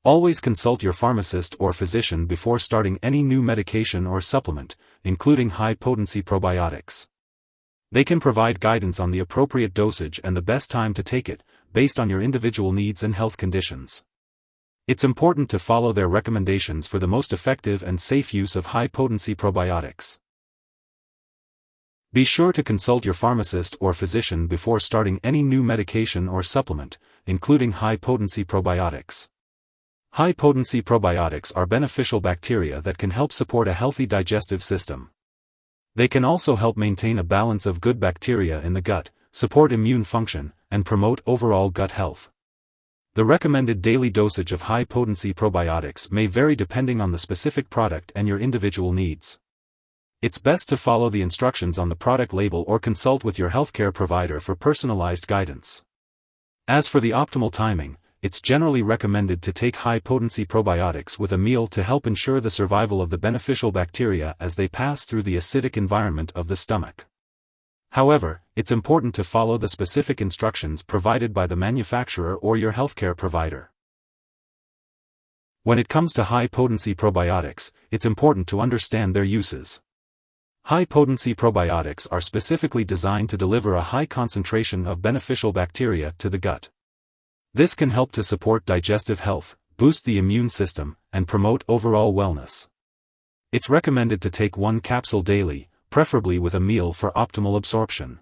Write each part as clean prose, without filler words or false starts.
Always consult your pharmacist or physician before starting any new medication or supplement, including high-potency probiotics. They can provide guidance on the appropriate dosage and the best time to take it, based on your individual needs and health conditions. It's important to follow their recommendations for the most effective and safe use of high-potency probiotics. Be sure to consult your pharmacist or physician before starting any new medication or supplement, including high-potency probiotics. High-potency probiotics are beneficial bacteria that can help support a healthy digestive system. They can also help maintain a balance of good bacteria in the gut, support immune function, and promote overall gut health. The recommended daily dosage of high-potency probiotics may vary depending on the specific product and your individual needs. It's best to follow the instructions on the product label or consult with your healthcare provider for personalized guidance. As for the optimal timing, it's generally recommended to take high-potency probiotics with a meal to help ensure the survival of the beneficial bacteria as they pass through the acidic environment of the stomach. However, it's important to follow the specific instructions provided by the manufacturer or your healthcare provider. When it comes to high-potency probiotics, it's important to understand their uses. High-potency probiotics are specifically designed to deliver a high concentration of beneficial bacteria to the gut. This can help to support digestive health, boost the immune system, and promote overall wellness. It's recommended to take 1 capsule daily, preferably with a meal for optimal absorption.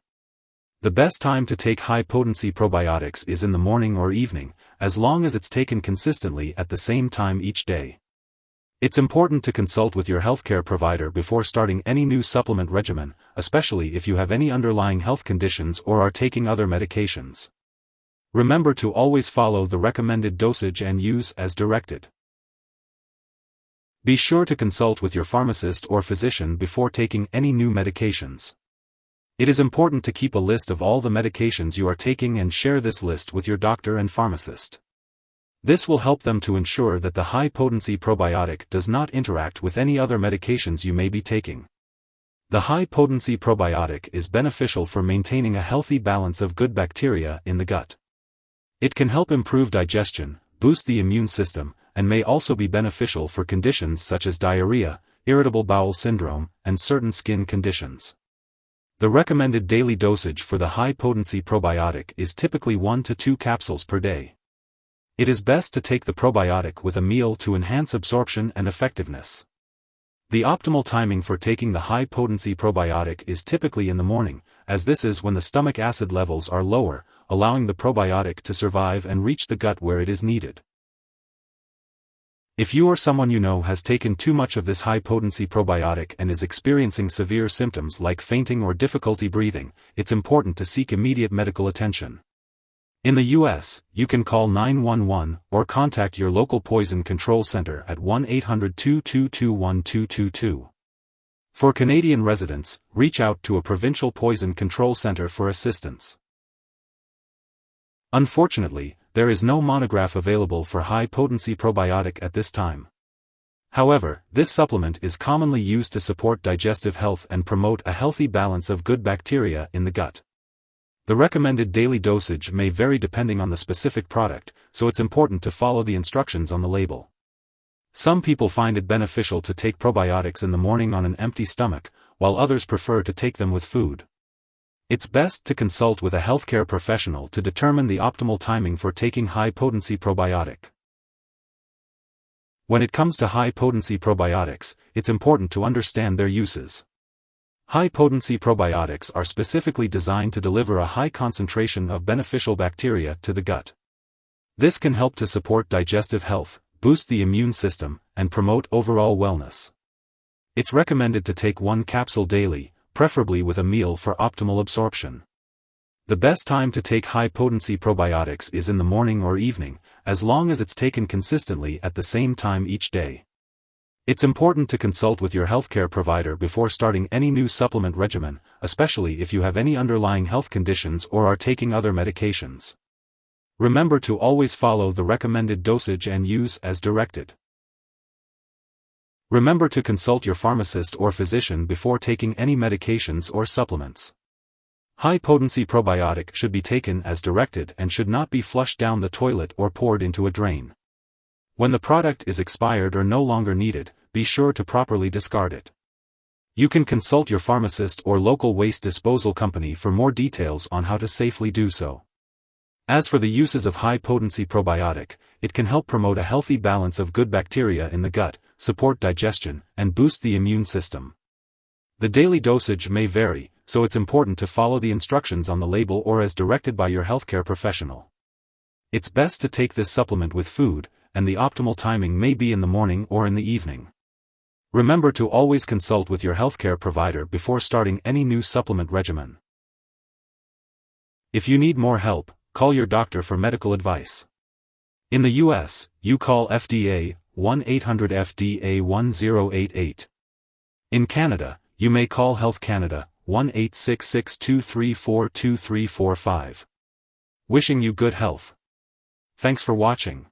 The best time to take high-potency probiotics is in the morning or evening, as long as it's taken consistently at the same time each day. It's important to consult with your healthcare provider before starting any new supplement regimen, especially if you have any underlying health conditions or are taking other medications. Remember to always follow the recommended dosage and use as directed. Be sure to consult with your pharmacist or physician before taking any new medications. It is important to keep a list of all the medications you are taking and share this list with your doctor and pharmacist. This will help them to ensure that the high-potency probiotic does not interact with any other medications you may be taking. The high-potency probiotic is beneficial for maintaining a healthy balance of good bacteria in the gut. It can help improve digestion, boost the immune system, and may also be beneficial for conditions such as diarrhea, irritable bowel syndrome, and certain skin conditions. The recommended daily dosage for the high-potency probiotic is typically 1 to 2 capsules per day. It is best to take the probiotic with a meal to enhance absorption and effectiveness. The optimal timing for taking the high-potency probiotic is typically in the morning, as this is when the stomach acid levels are lower, allowing the probiotic to survive and reach the gut where it is needed. If you or someone you know has taken too much of this high-potency probiotic and is experiencing severe symptoms like fainting or difficulty breathing, it's important to seek immediate medical attention. In the U.S., you can call 911 or contact your local poison control center at 1-800-222-1222. For Canadian residents, reach out to a provincial poison control center for assistance. Unfortunately, there is no monograph available for high-potency probiotic at this time. However, this supplement is commonly used to support digestive health and promote a healthy balance of good bacteria in the gut. The recommended daily dosage may vary depending on the specific product, so it's important to follow the instructions on the label. Some people find it beneficial to take probiotics in the morning on an empty stomach, while others prefer to take them with food. It's best to consult with a healthcare professional to determine the optimal timing for taking high-potency probiotic. When it comes to high-potency probiotics, it's important to understand their uses. High-potency probiotics are specifically designed to deliver a high concentration of beneficial bacteria to the gut. This can help to support digestive health, boost the immune system, and promote overall wellness. It's recommended to take 1 capsule daily, preferably with a meal for optimal absorption. The best time to take high-potency probiotics is in the morning or evening, as long as it's taken consistently at the same time each day. It's important to consult with your healthcare provider before starting any new supplement regimen, especially if you have any underlying health conditions or are taking other medications. Remember to always follow the recommended dosage and use as directed. Remember to consult your pharmacist or physician before taking any medications or supplements. High-potency probiotic should be taken as directed and should not be flushed down the toilet or poured into a drain. When the product is expired or no longer needed, be sure to properly discard it. You can consult your pharmacist or local waste disposal company for more details on how to safely do so. As for the uses of high-potency probiotic, it can help promote a healthy balance of good bacteria in the gut, support digestion, and boost the immune system. The daily dosage may vary, so it's important to follow the instructions on the label or as directed by your healthcare professional. It's best to take this supplement with food, and the optimal timing may be in the morning or in the evening. Remember to always consult with your healthcare provider before starting any new supplement regimen. If you need more help, call your doctor for medical advice. In the US, you call FDA, 1-800-FDA-1088. In Canada, you may call Health Canada, 1-866-234-2345. Wishing you good health. Thanks for watching.